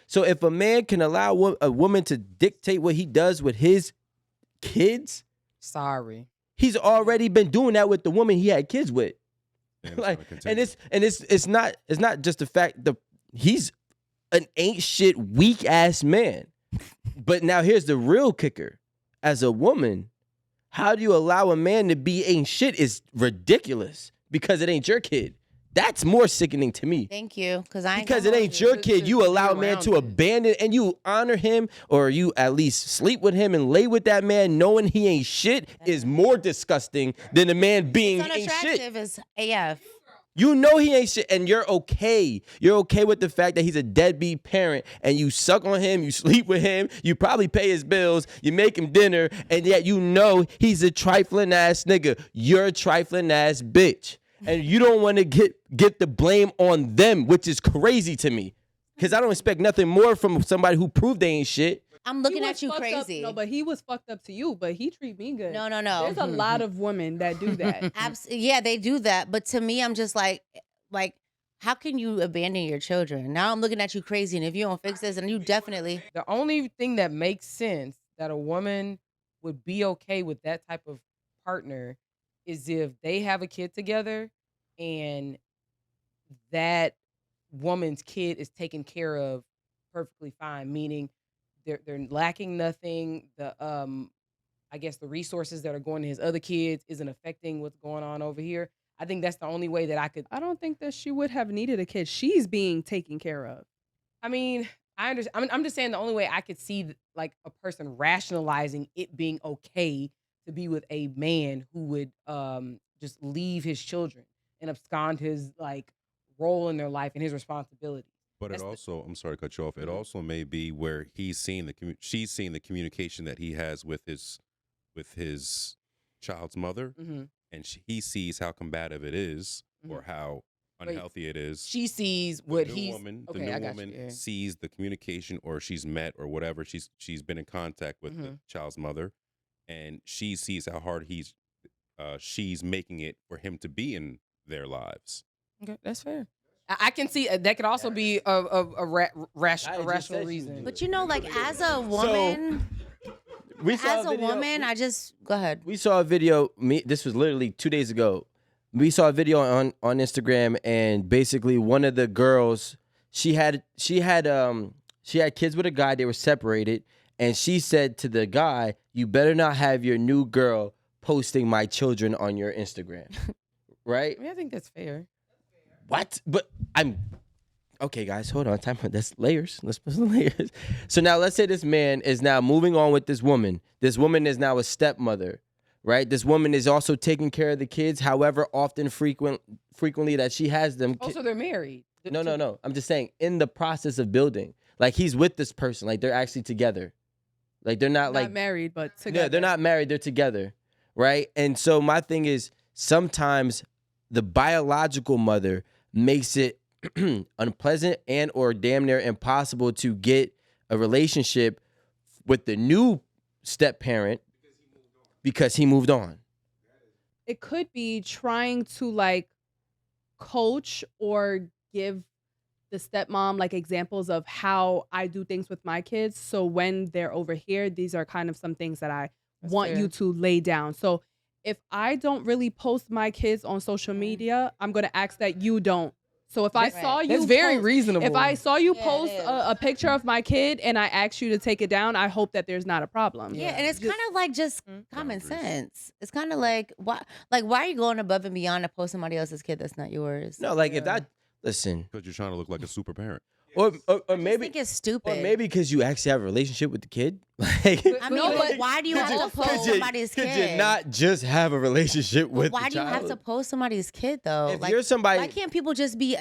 So if a man can allow a woman to dictate what he does with his kids, sorry, he's already been doing that with the woman he had kids with. Like, and it's not just the fact that he's an ain't shit weak ass man. But now here's the real kicker. As a woman, how do you allow a man to be ain't shit is ridiculous because it ain't your kid. That's more sickening to me. Thank you, because it ain't your kid. You allow a man to abandon and you honor him, or you at least sleep with him and lay with that man knowing he ain't shit is more disgusting than a man being ain't shit. Unattractive as AF. You know he ain't shit, and you're okay. You're okay with the fact that he's a deadbeat parent, and you suck on him, you sleep with him, you probably pay his bills, you make him dinner, and yet you know he's a trifling ass nigga. You're a trifling ass bitch. And you don't want to get the blame on them, which is crazy to me. Because I don't expect nothing more from somebody who proved they ain't shit. I'm looking at you crazy. No, but he was fucked up to you, but he treat me good. No. There's a lot of women that do that. Yeah, they do that. But to me, I'm just like, how can you abandon your children? Now I'm looking at you crazy. And if you don't fix this, and you definitely. The only thing that makes sense that a woman would be okay with that type of partner is if they have a kid together and that woman's kid is taken care of perfectly fine, meaning they're lacking nothing. I guess the resources that are going to his other kids isn't affecting what's going on over here. I think that's the only way that I could. I don't think that she would have needed a kid. She's being taken care of. I mean, I understand. I'm just saying the only way I could see like a person rationalizing it being okay to be with a man who would just leave his children and abscond his like role in their life and his responsibility. But it also, I'm sorry to cut you off. It also may be where she's seeing the communication that he has with his child's mother, and he sees how combative it is or how unhealthy it is. She sees what the new woman sees the communication, or she's met or whatever. She's been in contact with the child's mother, and she sees how hard she's making it for him to be in their lives. Okay, that's fair. I can see that could also be a rational reason. But you know, like as a woman, I just go ahead. We saw a video. This was literally 2 days ago. We saw a video on Instagram, and basically one of the girls, she had kids with a guy. They were separated, and she said to the guy, "You better not have your new girl posting my children on your Instagram." Right? I mean, I think that's fair. What? But okay, guys, hold on. Time. That's layers. Let's put some layers. So now let's say this man is now moving on with this woman. This woman is now a stepmother, right? This woman is also taking care of the kids, however frequently that she has them. Also, they're married. No. I'm just saying in the process of building. Like he's with this person. Like they're actually together. Like they're not like married, but together. Yeah, they're not married. They're together, right? And so my thing is sometimes the biological mother makes it unpleasant and or damn near impossible to get a relationship with the new step parent because he moved on. It could be trying to like coach or give the stepmom like examples of how I do things with my kids. So when they're over here, these are kind of some things that I want you to lay down. So if I don't really post my kids on social media, I'm going to ask that you don't. So if I saw you, that's very reasonable. If I saw you post a picture of my kid and I asked you to take it down, I hope that there's not a problem. Yeah, and it's kind of like just common sense. It's kind of like why are you going above and beyond to post somebody else's kid that's not yours? No, like if that listen, because you're trying to look like a super parent. Or maybe I think it's stupid. Or maybe because you actually have a relationship with the kid. Like, I mean, but why do you have to post somebody's kid? Could you not just have a relationship with the child? Why do you have to post somebody's kid though? If you're somebody, why can't people just be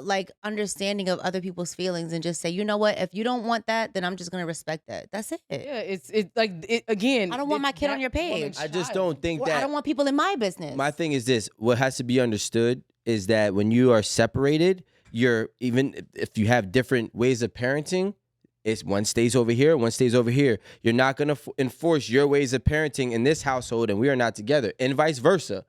like understanding of other people's feelings and just say, you know what? If you don't want that, then I'm just gonna respect that. That's it. Yeah, it's like again. I don't want my kid on your page. I just don't think that. I don't want people in my business. My thing is this: what has to be understood is that when you are separated, even if you have different ways of parenting, it's one stays over here, one stays over here. You're not going to enforce your ways of parenting in this household and we are not together, and vice versa.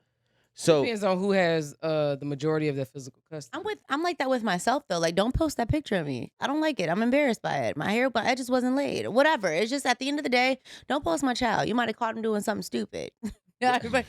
So Depends on who has the majority of the physical custody. I'm like that with myself though. Like, don't post that picture of me. I don't like it. I'm embarrassed by it. My hair, but I just wasn't laid. Whatever. It's just at the end of the day, don't post my child. You might have caught him doing something stupid. But But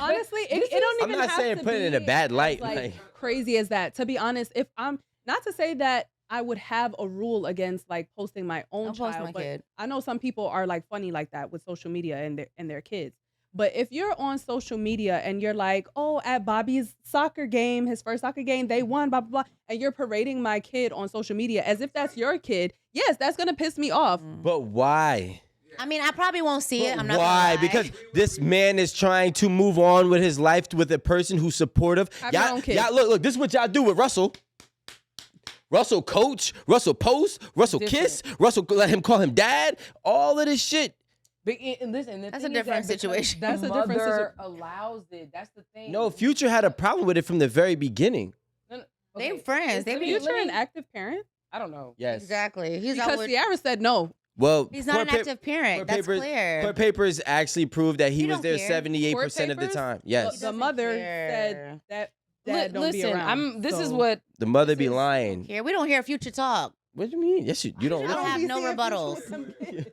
honestly, it don't I'm even not have saying to put it in be a bad as, light, like, like- crazy as that. To be honest, if I'm not to say that I would have a rule against like posting my own Don't post child, my but kid. I know some people are like funny like that with social media and their kids. But if you're on social media and you're like, oh, at Bobby's soccer game, his first soccer game, they won, blah, blah, blah, and you're parading my kid on social media as if that's your kid, yes, that's going to piss me off. but why? I mean, I probably won't see it. But I'm not why? gonna lie. Because this man is trying to move on with his life with a person who's supportive. Have your own kid. Y'all, look, this is what y'all do with Russell. Russell coach, Russell post, Russell kiss, Russell let him call him dad. All of this shit. And listen, the That's thing a is that different because situation. That's the a different mother allows it. That's the thing. No, Future had a problem with it from the very beginning. They Okay, friends. They let be me- Future an active parent? I don't know. Yes. exactly. He's out Because with, Ciara said no. Well, he's not an court active parent. That's clear. Court papers actually proved that he You was don't there care. 78% of the Court time. papers? Yes. The doesn't mother care. said that dad don't be Listen, around. this is so- what The mother this be is- lying. Here, we don't hear Future talk. What do you mean? Yes, you don't. I don't have no rebuttals.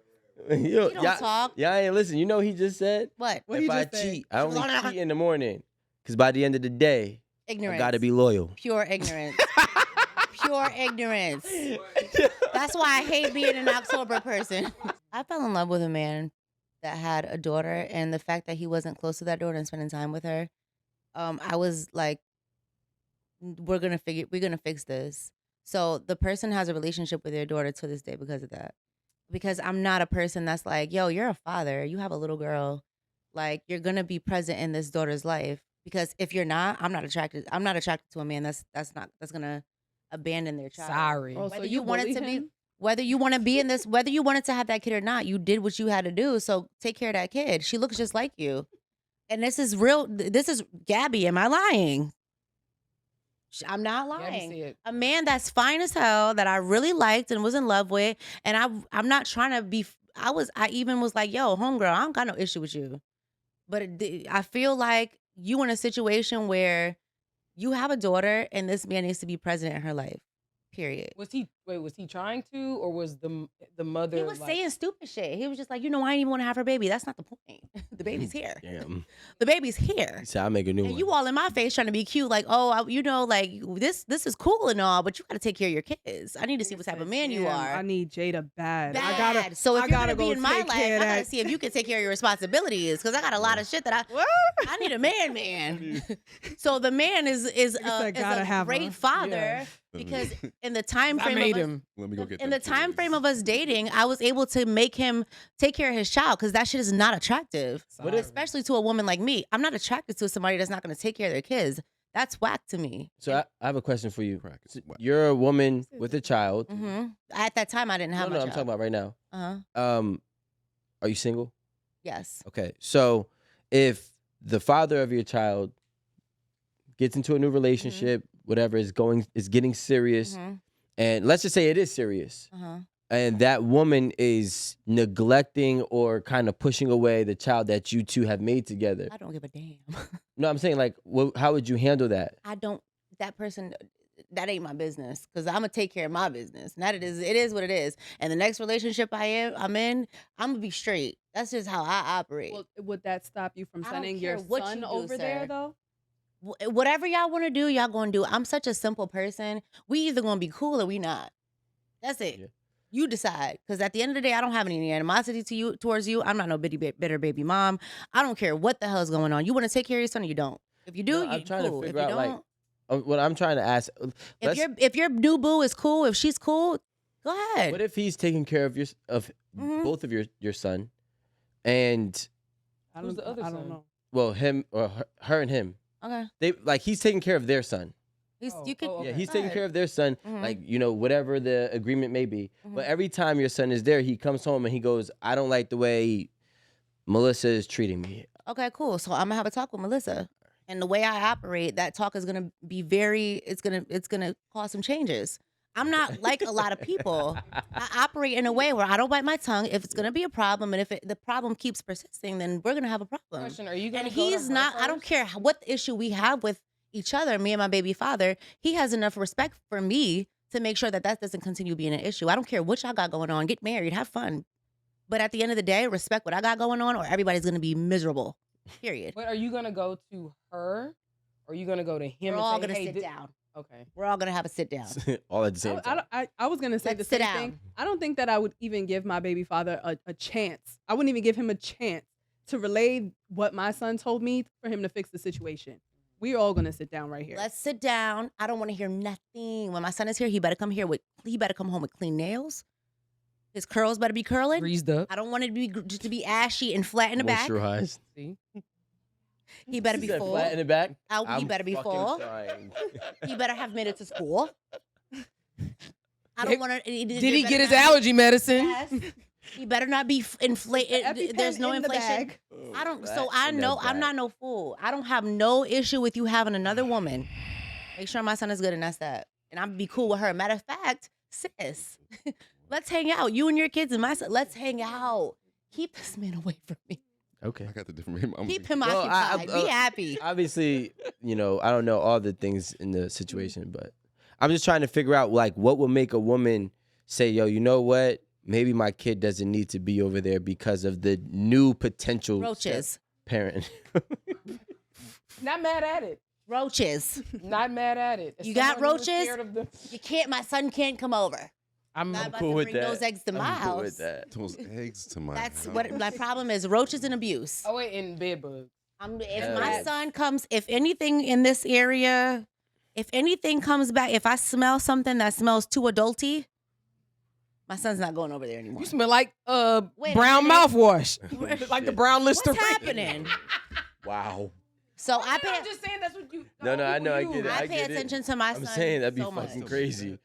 You don't talk. Yeah, I ain't listen. You know what he just said? What? What if he I just said? cheat, I only cheat in the morning. Because by the end of the day, Ignorance. I gotta be loyal. Pure ignorance. Pure ignorance. That's why I hate being an October person. I fell in love with a man that had a daughter, and the fact that he wasn't close to that daughter and spending time with her, I was like, we're gonna fix this. So the person has a relationship with their daughter to this day because of that. Because I'm not a person that's like, yo, you're a father, you have a little girl, like you're gonna be present in this daughter's life. Because if you're not, I'm not attracted to a man that's gonna abandon their child. sorry. Oh, so Whether you want it bully to be, him? whether you want to be in this, whether you wanted to have that kid or not, you did what you had to do. So take care of that kid. She looks just like you. And this is real. This is Gabby. Am I lying? I'm not Gabby lying. said- A man that's fine as hell that I really liked and was in love with, and I'm not trying to be. I even was like, yo, homegirl, I don't got no issue with you, but I feel like you in a situation where you have a daughter and this man needs to be present in her life. Period. Was he trying to, or was the mother? He was like, saying stupid shit. He was just like, I didn't even want to have her baby. That's not the point. The baby's here. Damn. The baby's here. He said, I'll make a new And one. you all in my face trying to be cute, like, oh, like this is cool and all, but you got to take care of your kids. I need to see what type of man you Damn, are. I need Jada bad. Bad. I gotta. So if I you're gotta gonna be go in my take life, care I of gotta that. see if you can take care of your responsibilities because I got a lot of shit that What? I need a man. So the man is said, "Gotta a have great her." father Yeah. because in the time I frame made of us, him. Let me go get in them the time kids. frame of us dating, I was able to make him take care of his child because that shit is not attractive. Sorry. Especially to a woman like me. I'm not attracted to somebody that's not going to take care of their kids. That's whack to me. So I have a question for you. Crack is whack. You're a woman with a child. Hmm At that time, I didn't have No, my I'm talking child. about right now. Uh-huh. Are you single? Yes. Okay. So if the father of your child gets into a new relationship, whatever is getting serious, Mhm. and let's just say it is serious, Uh-huh. and that woman is neglecting or kind of pushing away the child that you two have made together. I don't give a damn. No, I'm saying like, how would you handle that? That person, that ain't my business because I'm gonna take care of my business. And it is what it is. And the next relationship I'm in, I'm gonna be straight. That's just how I operate. Well, would that stop you from I don't sending care your what son you do, over there sir. though? Whatever y'all want to do, y'all gonna do. I'm such a simple person. We either gonna be cool or we not. That's it. Yeah. You decide. Because at the end of the day, I don't have any animosity towards you. I'm not no bitter baby mom. I don't care what the hell is going on. You want to take care of your son or you don't. If you do, No, I'm you trying cool. to If figure you out like don't, what I'm trying to ask. if your new boo is cool, if she's cool, go ahead. What if he's taking care of Mhm. both of your son, and I Who's don't, the other I son? don't know. well him or her and him, Okay. they like he's taking care of their son. You could. Okay. Yeah, he's Go taking ahead. care of their son, Mhm. like whatever the agreement may be. But every time your son is there, he comes home and he goes, "I don't like the way Melissa is treating me." Okay, cool. So I'm gonna have a talk with Melissa. And the way I operate, that talk is gonna be it's gonna cause some changes. I'm not like a lot of people. I operate in a way where I don't bite my tongue. If it's going to be a problem, and if the problem keeps persisting, then we're going to have a problem. Question: Are you gonna? And go to he's her not. I don't first? care what issue we have with each other, me and my baby father. He has enough respect for me to make sure that doesn't continue being an issue. I don't care what y'all got going on. Get married, have fun. But at the end of the day, respect what I got going on, or everybody's going to be miserable. Period. But are you gonna go to her, or are you gonna go to him? We're and all say, going to hey, sit down. Okay. We're all going to have a sit down. All at the same time. I was gonna say Let's the sit same down. thing. I don't think that I would even give my baby father a chance. I wouldn't even give him a chance to relay what my son told me for him to fix the situation. We're all gonna sit down right here. Let's sit down. I don't want to hear nothing. When my son is here, he better come home with clean nails. His curls better be curling. Greased up. I don't want it to be just to be ashy and flat in the back. Moisturized. See. He better She be said full. flat in the back. He I'm better be fucking full. trying. He better have made it to school. I don't want to. Did he get his allergy medicine? Yes. He better not be inflated. There's no in the inflation. bag. I don't. Flat So I in the know I'm back. not no fool. I don't have no issue with you having another woman. Make sure my son is good, and that's that. And I'm be cool with her. Matter of fact, sis, let's hang out. You and your kids and my son. Let's hang out. Keep this man away from me. Okay. I got the different. Keep him Well, occupied. Be happy. Obviously, I don't know all the things in the situation, but I'm just trying to figure out like what would make a woman say, yo, you know what? Maybe my kid doesn't need to be over there because of the new potential Roaches. parent. Not mad at it. Roaches. Not mad at it. As You got someone who's roaches? scared of them- You can't. My son can't come over. I'm Not about cool to with bring that. those eggs to my I'm cool house. with that. Those eggs to my. That's house. what my problem is. Roaches and abuse. Oh wait, in bed bugs. If my Yes. son comes, if anything in this area, if anything comes back, if I smell something that smells too adulty, my son's not going over there anymore. You smell like Wait a brown minute. mouthwash, like the brown What's Listerine. happening? Wow. So I I'm pay. just saying that's what you. No, I know, I people get it. use. I I pay get it. attention to my I'm son. saying that'd be so much. fucking crazy.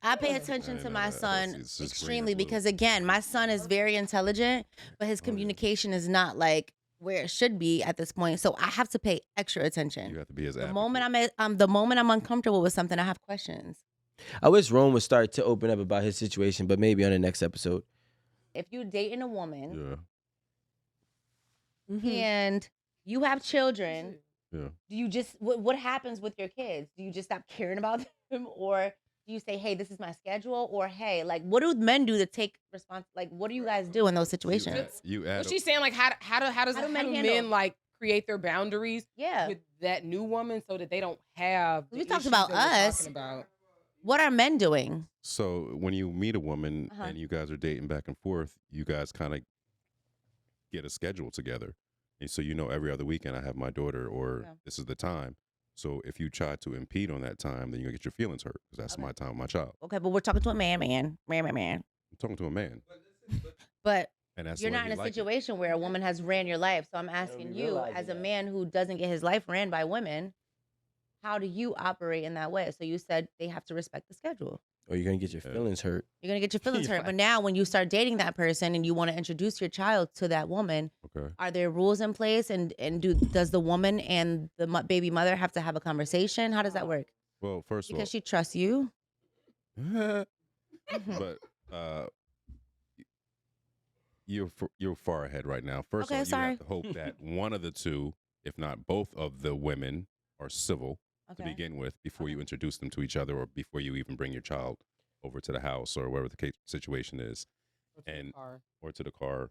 I pay attention I to know my that. son It's just extremely bringing up because again, my son is very intelligent, but his Oh, yeah. communication is not like where it should be at this point. So I have to pay extra attention. You have to be as The moment I'm uncomfortable with something, I have questions. I wish Rome would start to open up about his situation, but maybe on the next episode. If you're dating a woman Yeah. Mhm. and you have children, Yeah. do you just what happens with your kids? Do you just stop caring about them, or do you say, "Hey, this is my schedule," or "Hey, like, what do men do to take response? Like, what do you guys do in those situations?" You But add. she's saying like how do How do men handle- men like create their boundaries Yeah. with that new woman so that they don't have. We the talked issues about that we're us. talking about. What are men doing? So when you meet a woman Uh-huh. and you guys are dating back and forth, you guys kind of get a schedule together. And so every other weekend I have my daughter, or Yeah. this is the time. So if you try to impede on that time, then you're gonna get your feelings hurt because that's Okay. my time with my child. Okay, but we're talking to a man. I'm talking to a man, But and that's you're the way not he in a like it. situation where a woman has ran your life. So I'm asking you, realizing as a that. man who doesn't get his life ran by women, how do you operate in that way? So you said they have to respect the schedule. Or you're gonna get your Yeah. feelings hurt. You're gonna get your feelings hurt. Right. But now, when you start dating that person and you want to introduce your child to that woman, Okay. are there rules in place? And does the woman and the baby mother have to have a conversation? How does that work? Well, first of Because she trusts you. all, but you're far ahead right now. First Okay, of all, you sorry. have to hope that one of the two, if not both of the women, are civil to Okay. begin with before you introduce them to each other, or before you even bring your child over to the house or wherever the situation is, And or to the car.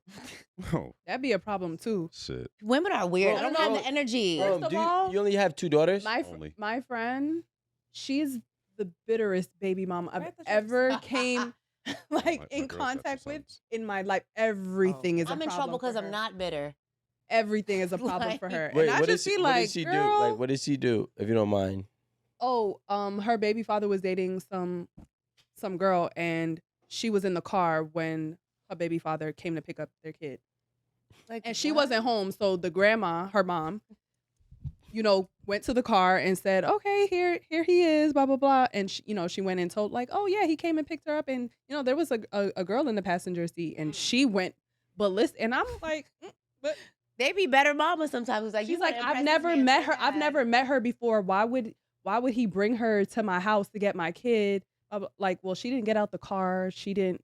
Oh That'd be a problem too. shit! Women are weird. Bro, I don't have bro, the energy. First Rome, of do all, you only have 2 daughters? Only. My friend, she's the bitterest baby mom I've Right, that's ever right. came My in girls have contact two with sons. in my life. Everything is a I'm in problem trouble because for I'm her. not bitter. Everything is a problem Like- for her. Wait, and I what just did she, be what like, did she girl, do? Like, what did she do? If you don't mind. oh, her baby father was dating some girl, and she was in the car when her baby father came to pick up their kid, Like, and she what? wasn't home. So the grandma, her mom, went to the car and said, "Okay, here he is," blah blah blah, and she went and told like, "Oh yeah, he came and picked her up," and there was a girl in the passenger seat, and she went ballistic, and I'm like, but They be better mamas sometimes. It's like, she's you like, wanna I've impress this never man met so her. I've bad." never met her before. Why would he bring her to my house to get my kid? like, well, she didn't get out the car. She didn't,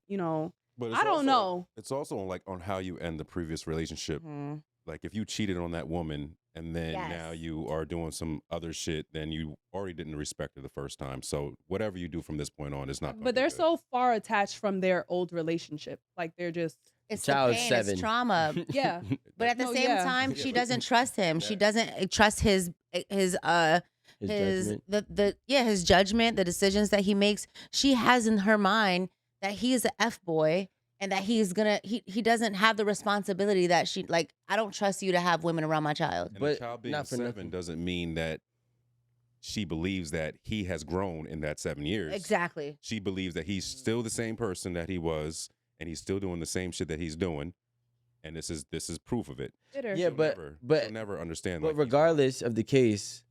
But I don't know. It's also like on how you end the previous relationship. Mhm. Like if you cheated on that woman and then now Yes. you are doing some other shit, then you already didn't respect her the first time. So whatever you do from this point on is not. Gonna But be they're good. so far attached from their old relationship. Like they're just, It's child the is pain, 7. it's trauma. yeah. But at the No, same yeah. time, Yeah, she but- doesn't trust him. She Yeah. doesn't trust his His judgment. his judgment, the decisions that he makes. She has in her mind that he is a F boy and that he doesn't have the responsibility that she like. I don't trust you to have women around my child. And But the child being not for 7 nothing. doesn't mean that she believes that he has grown in that 7 years. Exactly. She believes that he's still the same person that he was, and he's still doing the same shit that he's doing, and this is proof of it. Bitter. Yeah, but She'll never understand. But like, regardless of the case,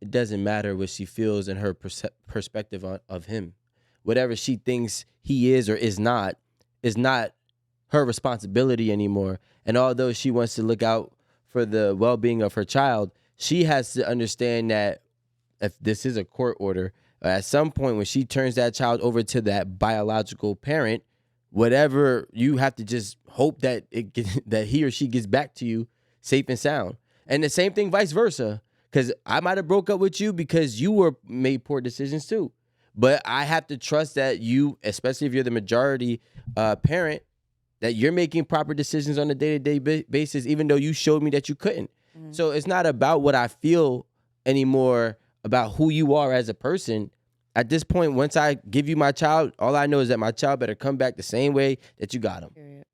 it doesn't matter what she feels and her perspective of him. Whatever she thinks he is or is not her responsibility anymore. And although she wants to look out for the well-being of her child, she has to understand that if this is a court order, at some point when she turns that child over to that biological parent, whatever, you have to just hope that that he or she gets back to you safe and sound. And the same thing vice versa. Because I might have broke up with you because you were made poor decisions too. But I have to trust that you, especially if you're the majority parent, that you're making proper decisions on a day-to-day basis, even though you showed me that you couldn't. So it's not about what I feel anymore, about who you are as a person. At this point, once I give you my child, all I know is that my child better come back the same way that you got him. Period.